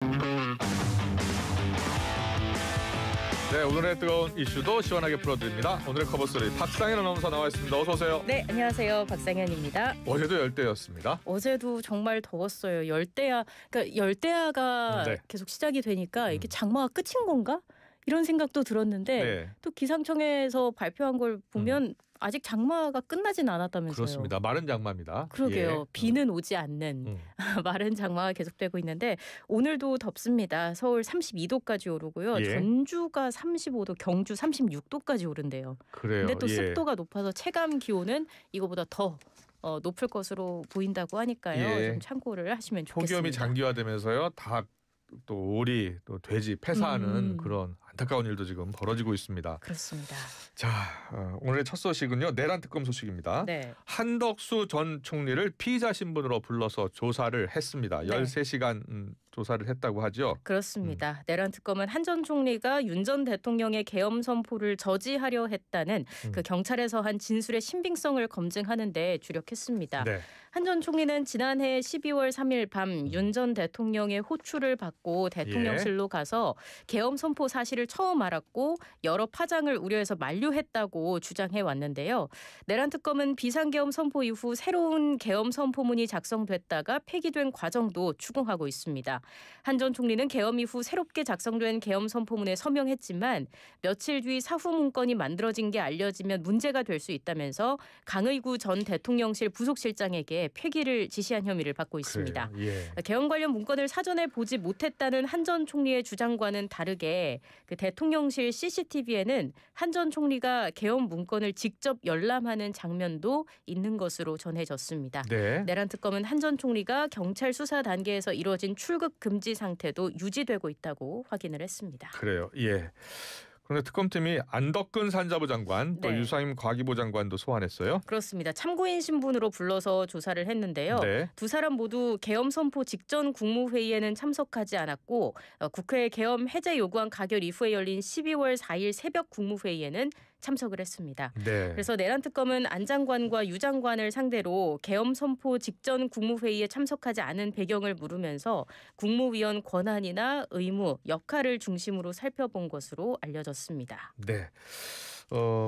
네, 오늘의 뜨거운 이슈도 시원하게 풀어드립니다. 오늘의 커버스토리 박상현 아나운서 나와 있습니다. 어서 오세요. 네, 안녕하세요. 박상현입니다. 어제도 열대였습니다. 어제도 정말 더웠어요. 열대야, 그러니까 열대야가 네. 계속 시작이 되니까 이게 장마가 끝인 건가? 이런 생각도 들었는데 네. 또 기상청에서 발표한 걸 보면 아직 장마가 끝나진 않았다면서요. 그렇습니다. 마른 장마입니다. 그러게요. 예. 비는 오지 않는 마른 장마가 계속되고 있는데 오늘도 덥습니다. 서울 32도까지 오르고요. 예. 전주가 35도, 경주 36도까지 오른대요. 그래요. 근데 또 예. 습도가 높아서 체감 기온은 이거보다 더 높을 것으로 보인다고 하니까요. 예. 좀 참고를 하시면 좋겠습니다. 폭염이 장기화되면서요. 닭, 또 오리, 또 돼지 폐사하는 그런 안타까운 일도 지금 벌어지고 있습니다. 그렇습니다. 자, 오늘의 첫 소식은요. 내란 특검 소식입니다. 네. 한덕수 전 총리를 피의자 신분으로 불러서 조사를 했습니다. 네. 13시간 조사를 했다고 하죠. 그렇습니다. 내란 특검은 한 전 총리가 윤 전 대통령의 계엄 선포를 저지하려 했다는 그 경찰에서 한 진술의 신빙성을 검증하는 데 주력했습니다. 네. 한 전 총리는 지난해 12월 3일 밤 윤 전 대통령의 호출을 받고 대통령실로 가서 계엄 선포 사실을 처음 알았고 여러 파장을 우려해서 만류했다고 주장해 왔는데요. 내란 특검은 비상계엄 선포 이후 새로운 계엄 선포문이 작성됐다가 폐기된 과정도 추궁하고 있습니다. 한 전 총리는 계엄 이후 새롭게 작성된 계엄 선포문에 서명했지만 며칠 뒤 사후 문건이 만들어진 게 알려지면 문제가 될 수 있다면서 강의구 전 대통령실 부속실장에게 폐기를 지시한 혐의를 받고 있습니다. 예. 계엄 관련 문건을 사전에 보지 못했다는 한 전 총리의 주장과는 다르게 그 대통령실 CCTV에는 한 전 총리가 계엄 문건을 직접 열람하는 장면도 있는 것으로 전해졌습니다. 네. 내란 특검은 한 전 총리가 경찰 수사 단계에서 이루어진 출국 금지 상태도 유지되고 있다고 확인을 했습니다. 그래요. 예. 그런데 특검팀이 안덕근 산자부 장관 또 네. 유상임 과기부 장관도 소환했어요. 그렇습니다. 참고인 신분으로 불러서 조사를 했는데요. 네. 두 사람 모두 계엄 선포 직전 국무회의에는 참석하지 않았고 국회 계엄 해제 요구안 가결 이후에 열린 12월 4일 새벽 국무회의에는 참석을 했습니다. 네. 그래서 내란 특검은 안 장관과 유 장관을 상대로 계엄 선포 직전 국무회의에 참석하지 않은 배경을 물으면서 국무위원 권한이나 의무, 역할을 중심으로 살펴본 것으로 알려졌습니다. 네.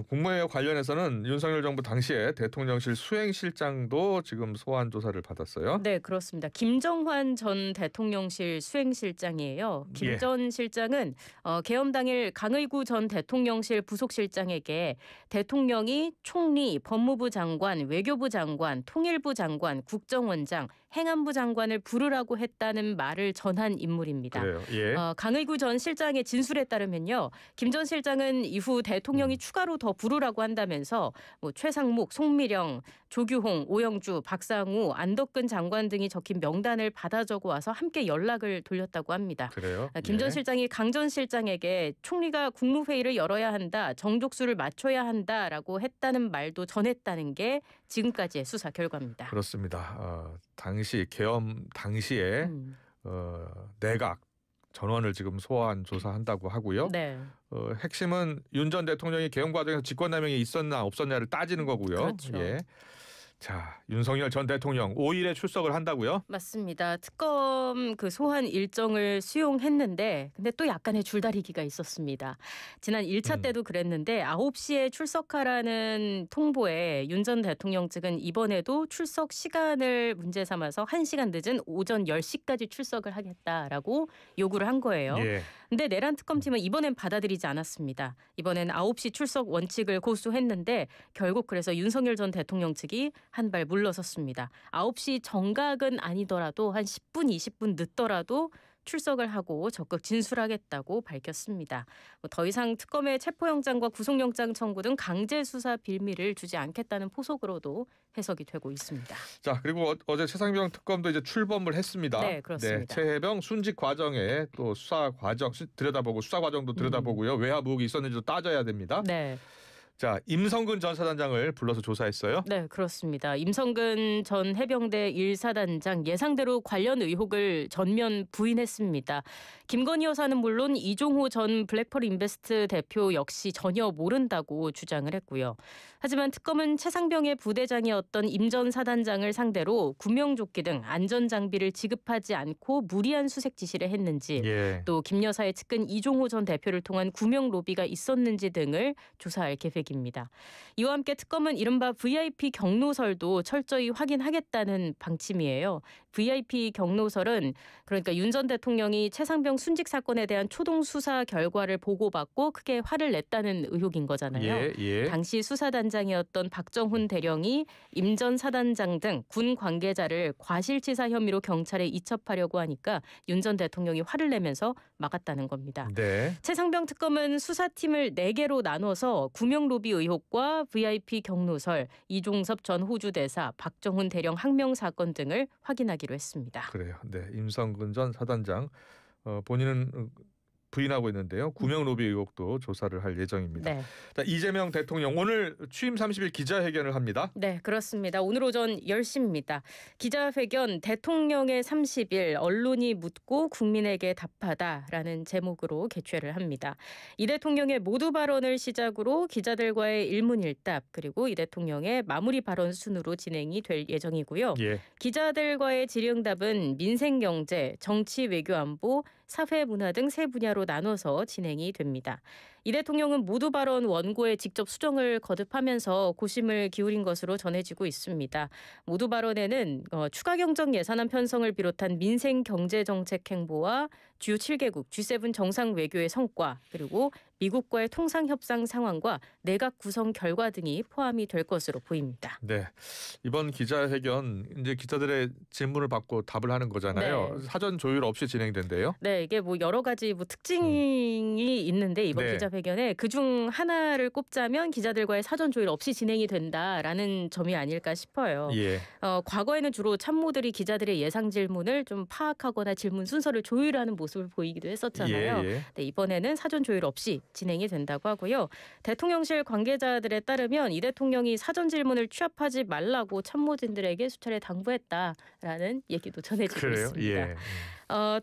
국무회의와 관련해서는 윤석열 정부 당시에 대통령실 수행실장도 지금 소환 조사를 받았어요. 네, 그렇습니다. 김정환 전 대통령실 수행실장이에요. 김 전 실장은 계엄 당일 강의구 전 대통령실 부속실장에게 대통령이 총리, 법무부 장관, 외교부 장관, 통일부 장관, 국정원장, 행안부 장관을 부르라고 했다는 말을 전한 인물입니다. 그래요. 예. 강의구 전 실장의 진술에 따르면요. 김 전 실장은 이후 대통령이 추가로 더 부르라고 한다면서 최상목, 송미령, 조규홍, 오영주, 박상우, 안덕근 장관 등이 적힌 명단을 받아 적어 와서 함께 연락을 돌렸다고 합니다. 그래요. 김 전 예. 실장이 강 전 실장에게 총리가 국무회의를 열어야 한다, 정족수를 맞춰야 한다라고 했다는 말도 전했다는 게 지금까지의 수사 결과입니다. 그렇습니다. 당시 계엄 당시에 내각 전원을 지금 소환 조사한다고 하고요. 네. 핵심은 윤 전 대통령이 계엄 과정에서 직권남용이 있었나 없었냐를 따지는 거고요. 그렇죠. 예. 자, 윤석열 전 대통령 5일에 출석을 한다고요? 맞습니다. 특검 그 소환 일정을 수용했는데 근데 또 약간의 줄다리기가 있었습니다. 지난 1차 때도 그랬는데 9시에 출석하라는 통보에 윤 전 대통령 측은 이번에도 출석 시간을 문제 삼아서 1시간 늦은 오전 10시까지 출석을 하겠다라고 요구를 한 거예요. 예. 근데 내란 특검팀은 이번엔 받아들이지 않았습니다. 이번엔 9시 출석 원칙을 고수했는데 결국 그래서 윤석열 전 대통령 측이 한 발 물러섰습니다. 9시 정각은 아니더라도 한 10분, 20분 늦더라도 출석을 하고 적극 진술하겠다고 밝혔습니다. 더 이상 특검의 체포영장과 구속영장 청구 등 강제 수사 빌미를 주지 않겠다는 포석으로도 해석이 되고 있습니다. 자, 그리고 어제 최상병 특검도 이제 출범을 했습니다. 네, 그렇습니다. 네, 최혜병 순직 과정에 또 수사 과정 들여다보고 수사 과정도 들여다보고요. 외압 의혹이 있었는지도 따져야 됩니다. 네. 자, 임성근 전 사단장을 불러서 조사했어요. 네, 그렇습니다. 임성근 전 해병대 1사단장 예상대로 관련 의혹을 전면 부인했습니다. 김건희 여사는 물론 이종호 전 블랙펄 인베스트 대표 역시 전혀 모른다고 주장을 했고요. 하지만 특검은 최상병의 부대장이었던 임 전 사단장을 상대로 구명조끼 등 안전장비를 지급하지 않고 무리한 수색 지시를 했는지 예. 또 김 여사의 측근 이종호 전 대표를 통한 구명 로비가 있었는지 등을 조사할 계획입니다. 이와 함께 특검은 이른바 VIP 경로설도 철저히 확인하겠다는 방침이에요. VIP 경로설은 그러니까 윤 전 대통령이 최상병 순직 사건에 대한 초동 수사 결과를 보고받고 크게 화를 냈다는 의혹인 거잖아요. 예, 예. 당시 수사단장이었던 박정훈 대령이 임 전 사단장 등 군 관계자를 과실치사 혐의로 경찰에 이첩하려고 하니까 윤 전 대통령이 화를 내면서 막았다는 겁니다. 네. 최상병 특검은 수사팀을 4개로 나눠서 구명 로비 의혹과 VIP 경로설, 이종섭 전 호주 대사, 박정훈 대령 항명 사건 등을 확인하기로 했습니다. 그래요. 네. 임성근 전 사단장 본인은 부인하고 있는데요. 구명 로비 의혹도 조사를 할 예정입니다. 네. 자, 이재명 대통령 오늘 취임 30일 기자회견을 합니다. 네, 그렇습니다. 오늘 오전 10시입니다. 기자회견 대통령의 30일 언론이 묻고 국민에게 답하다라는 제목으로 개최를 합니다. 이 대통령의 모두 발언을 시작으로 기자들과의 일문일답 그리고 이 대통령의 마무리 발언 순으로 진행이 될 예정이고요. 예. 기자들과의 질의응답은 민생경제, 정치, 외교, 안보, 사회, 문화 등 세 분야로 나눠서 진행이 됩니다. 이 대통령은 모두 발언 원고에 직접 수정을 거듭하면서 고심을 기울인 것으로 전해지고 있습니다. 모두 발언에는 추가 경정 예산안 편성을 비롯한 민생 경제 정책 행보와 주요 7개국 G7 정상 외교의 성과 그리고 미국과의 통상 협상 상황과 내각 구성 결과 등이 포함이 될 것으로 보입니다. 네. 이번 기자회견 이제 기자들의 질문을 받고 답을 하는 거잖아요. 네. 사전 조율 없이 진행된대요. 네, 이게 뭐 여러 가지 특징이 있는데 이번 네. 기자회견에 그중 하나를 꼽자면 기자들과의 사전 조율 없이 진행이 된다라는 점이 아닐까 싶어요. 예. 과거에는 주로 참모들이 기자들의 예상 질문을 좀 파악하거나 질문 순서를 조율하는 모습을 보이기도 했었잖아요. 예. 네, 이번에는 사전 조율 없이 진행이 된다고 하고요. 대통령실 관계자들에 따르면 이 대통령이 사전 질문을 취합하지 말라고 참모진들에게 수차례 당부했다라는 얘기도 전해지고 그래요? 있습니다. 예.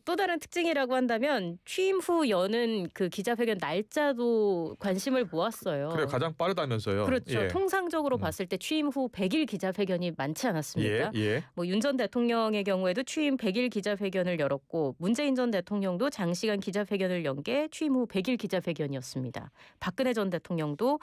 또 다른 특징이라고 한다면 취임 후 여는 그 기자회견 날짜도 관심을 모았어요. 그래 가장 빠르다면서요. 그렇죠. 예. 통상적으로 봤을 때 취임 후 100일 기자회견이 많지 않았습니까? 예. 뭐 윤 전 대통령의 경우에도 취임 100일 기자회견을 열었고 문재인 전 대통령도 장시간 기자회견을 연 게 취임 후 100일 기자회견이었습니다. 박근혜 전 대통령도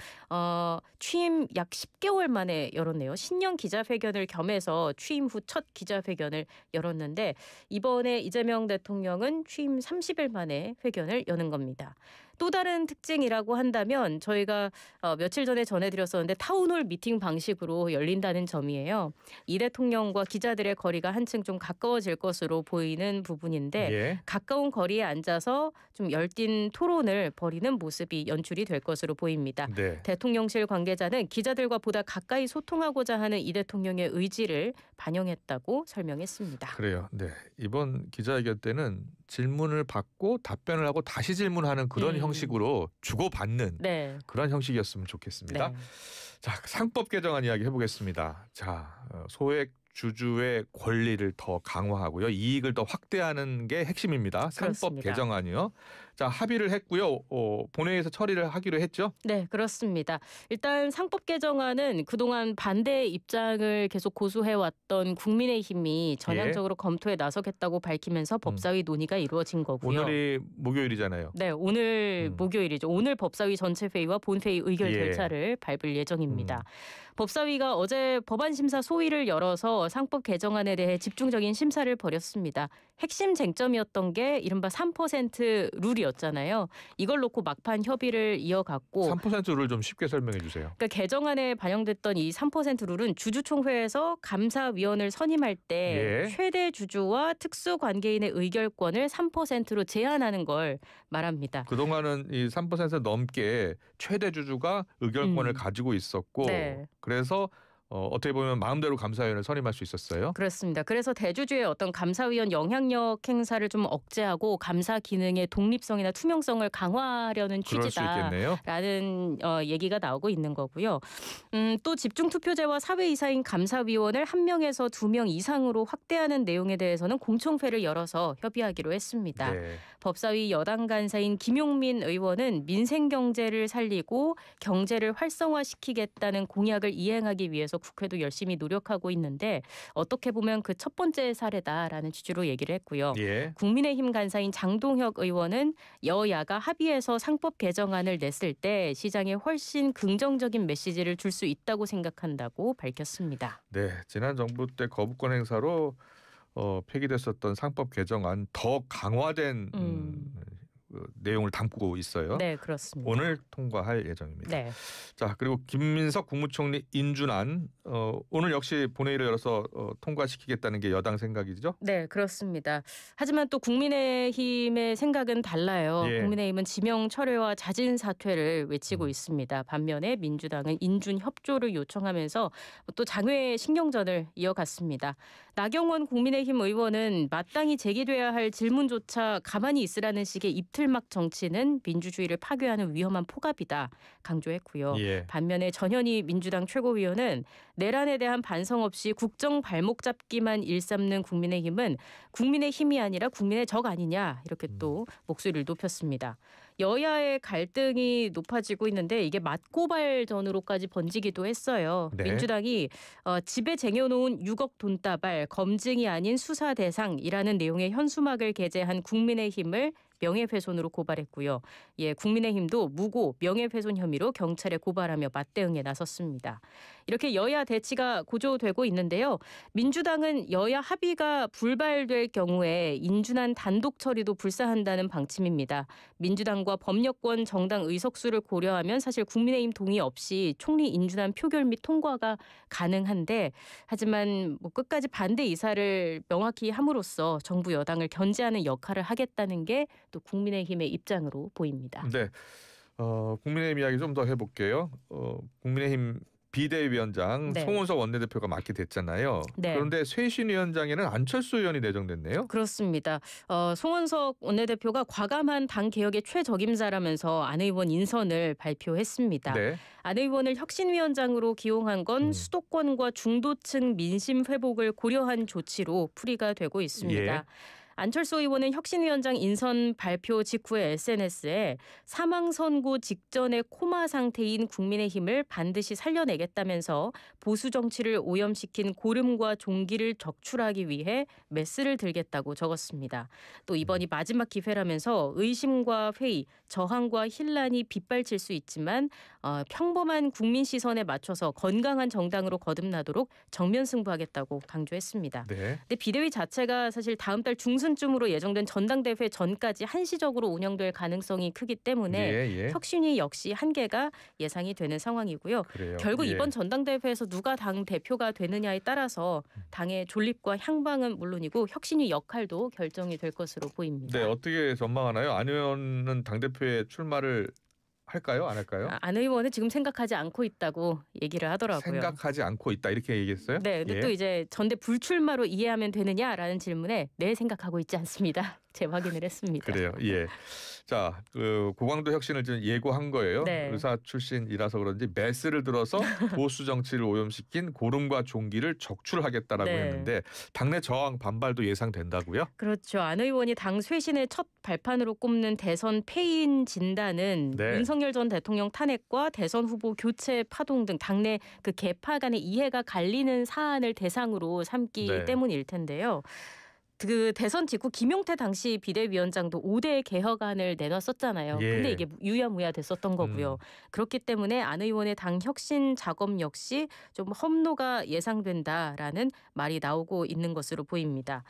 취임 약 10개월 만에 열었네요. 신년 기자회견을 겸해서 취임 후 첫 기자회견을 열었는데 이번에 이재명 대통령은 취임 30일 만에 회견을 여는 겁니다. 또 다른 특징이라고 한다면 저희가 며칠 전에 전해드렸었는데 타운홀 미팅 방식으로 열린다는 점이에요. 이 대통령과 기자들의 거리가 한층 좀 가까워질 것으로 보이는 부분인데 예. 가까운 거리에 앉아서 좀 열띤 토론을 벌이는 모습이 연출이 될 것으로 보입니다. 네. 대통령실 관계자는 기자들과 보다 가까이 소통하고자 하는 이 대통령의 의지를 반영했다고 설명했습니다. 그래요. 네. 이번 기자회견 때는 질문을 받고 답변을 하고 다시 질문하는 그런 형식으로 주고받는 네. 그런 형식이었으면 좋겠습니다. 네. 자, 상법 개정안 이야기 해보겠습니다. 자, 소액 주주의 권리를 더 강화하고요. 이익을 더 확대하는 게 핵심입니다. 상법 그렇습니다. 개정안이요. 자, 합의를 했고요. 본회의에서 처리를 하기로 했죠. 네, 그렇습니다. 일단 상법 개정안은 그동안 반대 입장을 계속 고수해왔던 국민의힘이 전향적으로 검토에 나서겠다고 밝히면서 법사위 논의가 이루어진 거고요. 오늘이 목요일이잖아요. 네, 오늘 목요일이죠. 오늘 법사위 전체 회의와 본회의 의결 예. 절차를 밟을 예정입니다. 법사위가 어제 법안 심사 소위를 열어서 상법 개정안에 대해 집중적인 심사를 벌였습니다. 핵심 쟁점이었던 게 이른바 3% 룰이었잖아요. 이걸 놓고 막판 협의를 이어갔고 3%를 좀 쉽게 설명해 주세요. 그러니까 개정안에 반영됐던 이 3% 룰은 주주총회에서 감사위원을 선임할 때 예. 최대 주주와 특수관계인의 의결권을 3%로 제한하는 걸 말합니다. 그동안은 이 3% 넘게 최대 주주가 의결권을 가지고 있었고 네. 그래서 어떻게 보면 마음대로 감사위원을 선임할 수 있었어요. 그렇습니다. 그래서 대주주의 어떤 감사위원 영향력 행사를 좀 억제하고 감사 기능의 독립성이나 투명성을 강화하려는 그럴 수 있겠네요. 취지다라는 얘기가 나오고 있는 거고요. 또 집중투표제와 사회이사인 감사위원을 1명에서 2명 이상으로 확대하는 내용에 대해서는 공청회를 열어서 협의하기로 했습니다. 네. 법사위 여당 간사인 김용민 의원은 민생 경제를 살리고 경제를 활성화시키겠다는 공약을 이행하기 위해서 국회도 열심히 노력하고 있는데 어떻게 보면 그 첫 번째 사례다라는 취지로 얘기를 했고요. 예. 국민의힘 간사인 장동혁 의원은 여야가 합의해서 상법 개정안을 냈을 때 시장에 훨씬 긍정적인 메시지를 줄 수 있다고 생각한다고 밝혔습니다. 네, 지난 정부 때 거부권 행사로 폐기됐었던 상법 개정안 더 강화된 내용을 담고 있어요. 네, 그렇습니다. 오늘 통과할 예정입니다. 네. 자, 그리고 김민석 국무총리 인준안 오늘 역시 본회의를 열어서 통과시키겠다는 게 여당 생각이죠? 네, 그렇습니다. 하지만 또 국민의힘의 생각은 달라요. 예. 국민의힘은 지명 철회와 자진 사퇴를 외치고 있습니다. 반면에 민주당은 인준 협조를 요청하면서 또 장외 신경전을 이어갔습니다. 나경원 국민의힘 의원은 마땅히 제기돼야 할 질문조차 가만히 있으라는 식의 입틀막 정치는 민주주의를 파괴하는 위험한 포갑이다 강조했고요. 예. 반면에 전현희 민주당 최고위원은 내란에 대한 반성 없이 국정 발목 잡기만 일삼는 국민의힘은 국민의 힘이 아니라 국민의 적 아니냐 이렇게 또 목소리를 높였습니다. 여야의 갈등이 높아지고 있는데 이게 맞고발전으로까지 번지기도 했어요. 네. 민주당이 집에 쟁여놓은 6억 돈다발 검증이 아닌 수사 대상이라는 내용의 현수막을 게재한 국민의힘을 명예훼손으로 고발했고요. 예, 국민의힘도 무고 명예훼손 혐의로 경찰에 고발하며 맞대응에 나섰습니다. 이렇게 여야 대치가 고조되고 있는데요. 민주당은 여야 합의가 불발될 경우에 인준안 단독 처리도 불사한다는 방침입니다. 민주당과 법력권 정당 의석수를 고려하면 사실 국민의힘 동의 없이 총리 인준안 표결 및 통과가 가능한데 하지만 끝까지 반대 이사를 명확히 함으로써 정부 여당을 견제하는 역할을 하겠다는 게 또 국민의힘의 입장으로 보입니다. 네. 국민의힘 이야기 좀 더 해볼게요. 국민의힘 비대위원장 네. 송원석 원내대표가 맡게 됐잖아요. 네. 그런데 쇄신위원장에는 안철수 의원이 내정됐네요. 그렇습니다. 송원석 원내대표가 과감한 당 개혁의 최적임자라면서 안 의원 인선을 발표했습니다. 네. 안 의원을 혁신위원장으로 기용한 건 수도권과 중도층 민심 회복을 고려한 조치로 풀이가 되고 있습니다. 예. 안철수 의원은 혁신위원장 인선 발표 직후에 SNS에 사망 선고 직전의 코마 상태인 국민의힘을 반드시 살려내겠다면서 보수 정치를 오염시킨 고름과 종기를 적출하기 위해 메스를 들겠다고 적었습니다. 또 이번이 마지막 기회라면서 의심과 회의, 저항과 혼란이 빗발칠 수 있지만 평범한 국민 시선에 맞춰서 건강한 정당으로 거듭나도록 정면 승부하겠다고 강조했습니다. 네. 근데 비대위 자체가 사실 다음 달 중순쯤으로 예정된 전당대회 전까지 한시적으로 운영될 가능성이 크기 때문에 혁신위 역시 한계가 예상이 되는 상황이고요. 그래요. 결국 이번 전당대회에서 누가 당 대표가 되느냐에 따라서 당의 존립과 향방은 물론이고 혁신위 역할도 결정이 될 것으로 보입니다. 네, 어떻게 전망하나요? 안 의원은 당대표에 출마를 할까요? 안 할까요? 안 의원은 지금 생각하지 않고 있다고 얘기를 하더라고요. 생각하지 않고 있다 이렇게 얘기했어요? 네, 근데 또 이제 전대 불출마로 이해하면 되느냐라는 질문에 네, 생각하고 있지 않습니다. 재확인을 했습니다. 그래요. 예. 자, 고강도 혁신을 지금 예고한 거예요. 네. 의사 출신이라서 그런지 메스를 들어서 보수 정치를 오염시킨 고름과 종기를 적출하겠다라고 네. 했는데 당내 저항 반발도 예상된다고요? 그렇죠. 안 의원이 당 쇄신의 첫 발판으로 꼽는 대선 패인 진단은 네. 윤석열 전 대통령 탄핵과 대선 후보 교체 파동 등 당내 그 계파 간의 이해가 갈리는 사안을 대상으로 삼기 네. 때문일 텐데요. 그 대선 직후 김용태 당시 비대위원장도 5대 개혁안을 내놨었잖아요. 예. 근데 이게 유야무야 됐었던 거고요. 그렇기 때문에 안 의원의 당 혁신 작업 역시 좀 험로가 예상된다라는 말이 나오고 있는 것으로 보입니다.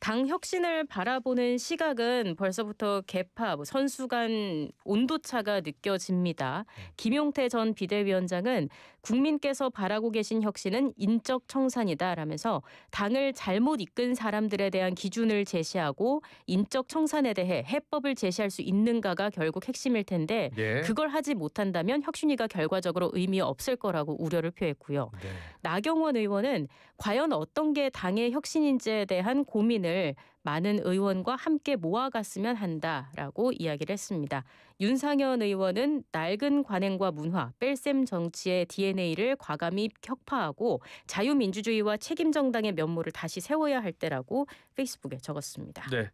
당 혁신을 바라보는 시각은 벌써부터 계파, 선수 간 온도차가 느껴집니다. 김용태 전 비대위원장은 국민께서 바라고 계신 혁신은 인적 청산이다라면서 당을 잘못 이끈 사람들에 대한 기준을 제시하고 인적 청산에 대해 해법을 제시할 수 있는가가 결국 핵심일 텐데 예. 그걸 하지 못한다면 혁신위가 결과적으로 의미 없을 거라고 우려를 표했고요. 네. 나경원 의원은 과연 어떤 게 당의 혁신인지에 대한 고민을 많은 의원과 함께 모아갔으면 한다라고 이야기를 했습니다. 윤상현 의원은 낡은 관행과 문화, 뺄셈 정치의 DNA를 과감히 격파하고 자유민주주의와 책임정당의 면모를 다시 세워야 할 때라고 페이스북에 적었습니다. 네.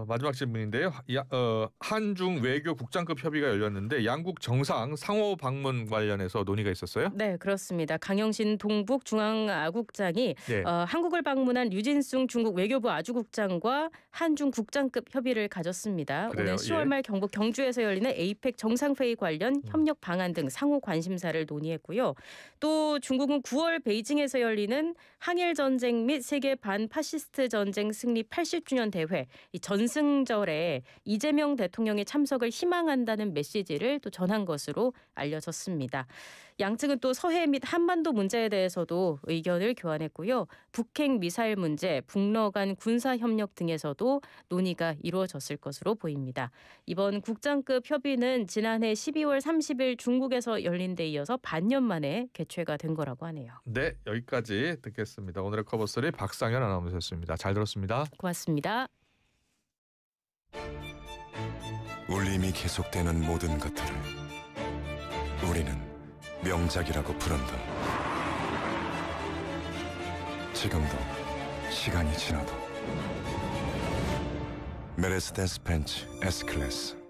마지막 질문인데요. 한중 외교 국장급 협의가 열렸는데 양국 정상 상호 방문 관련해서 논의가 있었어요? 네, 그렇습니다. 강영신 동북 중앙아국장이 네. 한국을 방문한 류진승 중국 외교부 아주국장과 한중 국장급 협의를 가졌습니다. 그래요? 오늘 10월 예. 말 경북 경주에서 열리는 에이펙 정상회의 관련 협력 방안 등 상호 관심사를 논의했고요. 또 중국은 9월 베이징에서 열리는 항일 전쟁 및 세계 반파시스트 전쟁 승리 80주년 대회 이 전승절에 이재명 대통령의 참석을 희망한다는 메시지를 또 전한 것으로 알려졌습니다. 양측은 또 서해 및 한반도 문제에 대해서도 의견을 교환했고요. 북핵 미사일 문제, 북러 간 군사 협력 등에서도 논의가 이루어졌을 것으로 보입니다. 이번 국장급 협의는 지난해 12월 30일 중국에서 열린 데 이어서 반년 만에 개최가 된 거라고 하네요. 네, 여기까지 듣겠습니다. 오늘의 커버스토리 박상현 아나운서였습니다. 잘 들었습니다. 고맙습니다. 울림이 계속되는 모든 것들을 우리는 명작이라고 부른다. 지금도 시간이 지나도 메르세데스 벤츠 S클래스